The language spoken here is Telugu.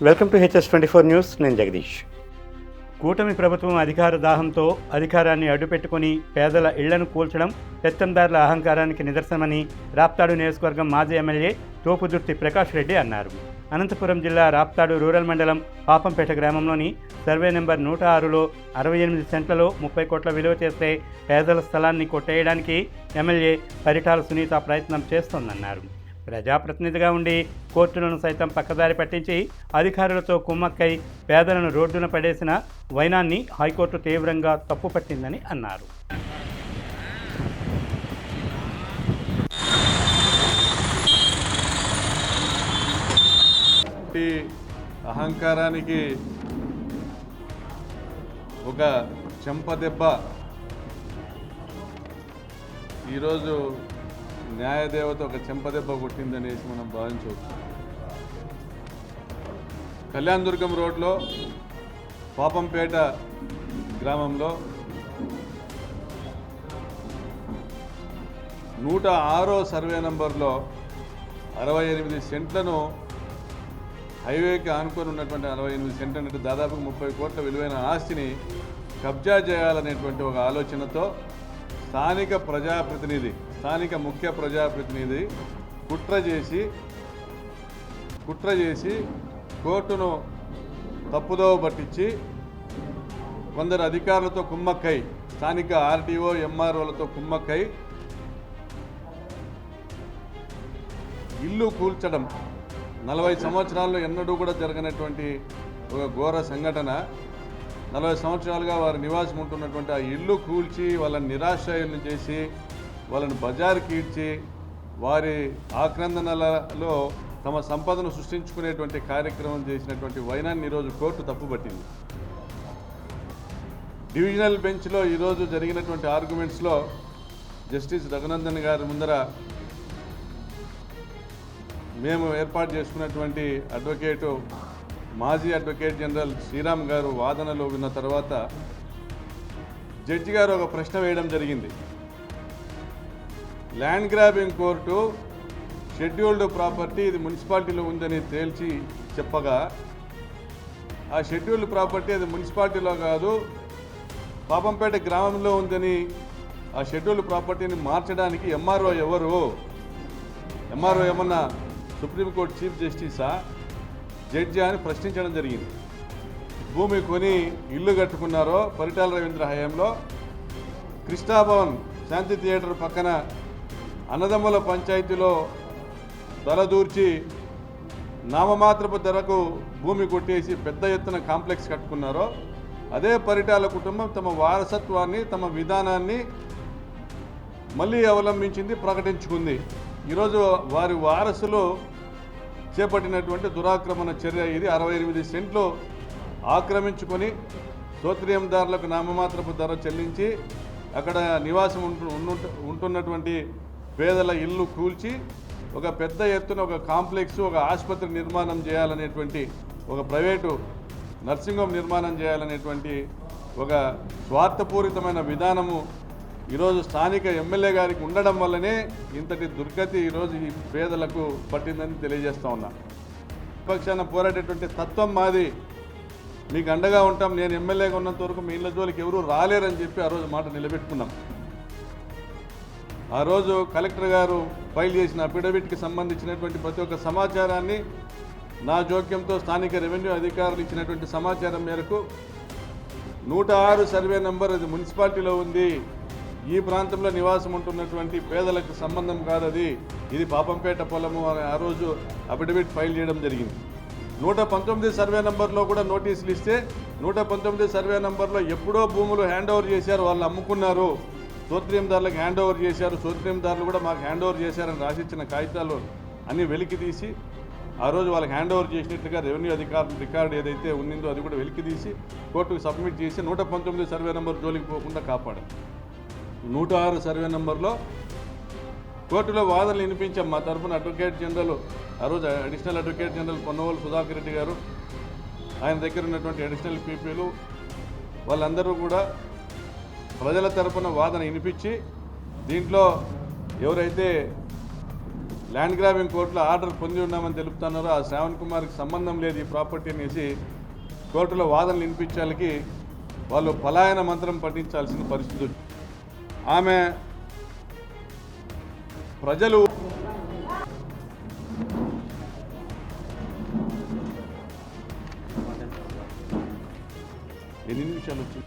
Welcome to HS24 news. నేను జగదీష్. కూటమి ప్రభుత్వం అధికార దాహంతో అధికారాన్ని అడ్డుపెట్టుకుని పేదల ఇళ్లను కూల్చడం పెత్తందారుల అహంకారానికి నిదర్శనమని రాప్తాడు నియోజకవర్గం మాజీ ఎమ్మెల్యే తోపుదుర్తి ప్రకాష్ రెడ్డి అన్నారు. అనంతపురం జిల్లా రాప్తాడు రూరల్ మండలం పాపంపేట గ్రామంలోని సర్వే నెంబర్ 106లో 68 సెంట్లలో 30 కోట్ల విలువ చేసే పేదల స్థలాన్ని కొట్టేయడానికి ఎమ్మెల్యే పరిటాల సునీత ప్రయత్నం చేస్తోందన్నారు. ప్రజాప్రతినిధిగా ఉండి కోర్టులను సైతం పక్కదారి పట్టించి అధికారులతో కుమ్మక్కై పేదలను రోడ్డున పడేసిన వైనాన్ని హైకోర్టు తీవ్రంగా తప్పుపట్టిందని అన్నారు. అహంకారానికి ఒక చెంపదెబ్బ ఈరోజు న్యాయదేవత ఒక చెంపదెబ్బ కొట్టిందనేసి మనం భావించవచ్చు. కళ్యాణదుర్గం రోడ్లో పాపంపేట గ్రామంలో 106వ సర్వే నంబర్లో 68 సెంట్లను హైవేకి ఆనుకొని ఉన్నటువంటి 68 సెంట్లు అంటే దాదాపు 30 కోట్ల విలువైన ఆస్తిని కబ్జా చేయాలనేటువంటి ఒక ఆలోచనతో స్థానిక ముఖ్య ప్రజాప్రతినిధి కుట్ర చేసి కోర్టును తప్పుదోవ పట్టించి కొందరు అధికారులతో కుమ్మక్కై స్థానిక ఆర్టీఓ ఎంఆర్ఓలతో కుమ్మక్కై ఇల్లు కూల్చడం 40 సంవత్సరాల్లో ఎన్నడూ కూడా జరగనటువంటి ఒక ఘోర సంఘటన. 40 సంవత్సరాలుగా వారు నివాసం ఉంటున్నటువంటి ఆ ఇల్లు కూల్చి వాళ్ళని నిరాశ్రయులను చేసి వాళ్ళని బజారుకి ఈడ్చి వారి ఆక్రందనలలో తమ సంపదను సృష్టించుకునేటువంటి కార్యక్రమం చేసినటువంటి వైనాన్ని ఈరోజు కోర్టు తప్పుపట్టింది. డివిజనల్ బెంచ్లో ఈరోజు జరిగినటువంటి ఆర్గ్యుమెంట్స్లో జస్టిస్ రఘునందన్ గారి ముందర మేము ఏర్పాటు చేసుకున్నటువంటి మాజీ అడ్వకేట్ జనరల్ శ్రీరామ్ గారు వాదనలు విన్న తర్వాత జడ్జి గారు ఒక ప్రశ్న వేయడం జరిగింది. Land grabbing court scheduled property ఇది మున్సిపాలిటీలో ఉందని తేల్చి చెప్పగా ఆ షెడ్యూల్డ్ ప్రాపర్టీ అది మున్సిపాలిటీలో కాదు పాపంపేట గ్రామంలో ఉందని ఆ షెడ్యూల్డ్ ప్రాపర్టీని మార్చడానికి ఎంఆర్ఓ ఏమన్నా సుప్రీంకోర్టు చీఫ్ జస్టిసా జడ్జి అని ప్రశ్నించడం జరిగింది. భూమి కొని ఇల్లు కట్టుకున్నారో పరిటాల రవీంద్ర హయాంలో కృష్ణాభవన్ శాంతి థియేటర్ పక్కన అన్నదమ్ముల పంచాయతీలో దూర్చి నామమాత్రపు ధరకు భూమి కొట్టేసి పెద్ద ఎత్తున కాంప్లెక్స్ కట్టుకున్నారో అదే పరిటాల కుటుంబం తమ వారసత్వాన్ని తమ విధానాన్ని మళ్ళీ అవలంబించింది, ప్రకటించుకుంది. ఈరోజు వారి వారసులు చేపట్టినటువంటి దురాక్రమణ చర్య ఇది. 68 సెంట్లు ఆక్రమించుకొని సోత్రియందారులకు నామమాత్రపు ధర చెల్లించి అక్కడ నివాసం ఉంటున్నటువంటి పేదల ఇల్లు కూల్చి ఒక పెద్ద ఎత్తున ఒక కాంప్లెక్స్ ఒక ఆసుపత్రి నిర్మాణం చేయాలనేటువంటి ఒక ప్రైవేటు నర్సింగ్ హోమ్ నిర్మాణం చేయాలనేటువంటి ఒక స్వార్థపూరితమైన విధానము ఈరోజు స్థానిక ఎమ్మెల్యే గారికి ఉండడం వల్లనే ఇంతటి దుర్గతి ఈరోజు ఈ పేదలకు పట్టిందని తెలియజేస్తా ఉన్నా. పక్షాన పోరాడేటువంటి తత్వం మాది, మీకు అండగా ఉంటాం, నేను ఎమ్మెల్యేగా ఉన్నంత వరకు మీ ఇళ్ళ జోలికి ఎవరూ రాలేరని చెప్పి ఆ రోజు మాట నిలబెట్టుకున్నాం. ఆ రోజు కలెక్టర్ గారు ఫైల్ చేసిన అఫిడవిట్కి సంబంధించినటువంటి ప్రతి ఒక్క సమాచారాన్ని నా జోక్యంతో స్థానిక రెవెన్యూ అధికారులు ఇచ్చినటువంటి సమాచారం మేరకు 106 సర్వే నెంబర్ అది మున్సిపాలిటీలో ఉంది, ఈ ప్రాంతంలో నివాసం ఉంటున్నటువంటి పేదలకు సంబంధం కాదది, ఇది పాపంపేట పొలము అని ఆ రోజు అఫిడవిట్ ఫైల్ చేయడం జరిగింది. 119 సర్వే నెంబర్లో కూడా నోటీసులు ఇస్తే 119 సర్వే నెంబర్లో ఎప్పుడో భూములు హ్యాండ్ ఓవర్ చేశారు, వాళ్ళు అమ్ముకున్నారు, సోత్రియందారులకు హ్యాండ్ ఓవర్ చేశారు, సోత్రియందారులు కూడా మాకు హ్యాండ్ ఓవర్ చేశారని రాసిచ్చిన కాగితాలు అన్నీ వెలికి తీసి ఆ రోజు వాళ్ళకి హ్యాండ్ ఓవర్ చేసినట్లుగా రెవెన్యూ అధికారుల రికార్డు ఏదైతే ఉన్నిందో అది కూడా వెలికి తీసి కోర్టుకు సబ్మిట్ చేసి 119 సర్వే నెంబర్ జోలికి పోకుండా కాపాడారు. 106 సర్వే నెంబర్లో కోర్టులో వాదనలు వినిపించాం. మా తరఫున అడ్వకేట్ జనరల్ ఆ రోజు additional advocate general Ponnavolu Sudhakar Reddy గారు, ఆయన దగ్గర ఉన్నటువంటి అడిషనల్ పీపీలు వాళ్ళందరూ కూడా ప్రజల తరఫున వాదన వినిపించి దీంట్లో ఎవరైతే ల్యాండ్ గ్రాబింగ్ కోర్టులో ఆర్డర్ పొంది ఉన్నామని తెలుపుతున్నారు. ఆ శ్రావణ్ కుమార్కి సంబంధం లేదు ఈ ప్రాపర్టీ అనేసి కోర్టులో వాదనలు వినిపించాలకి వాళ్ళు పలాయన మంత్రం పఠించాల్సిన పరిస్థితి వచ్చింది. ఆమె ప్రజలు ఎన్ని నిమిషాలు వచ్చింది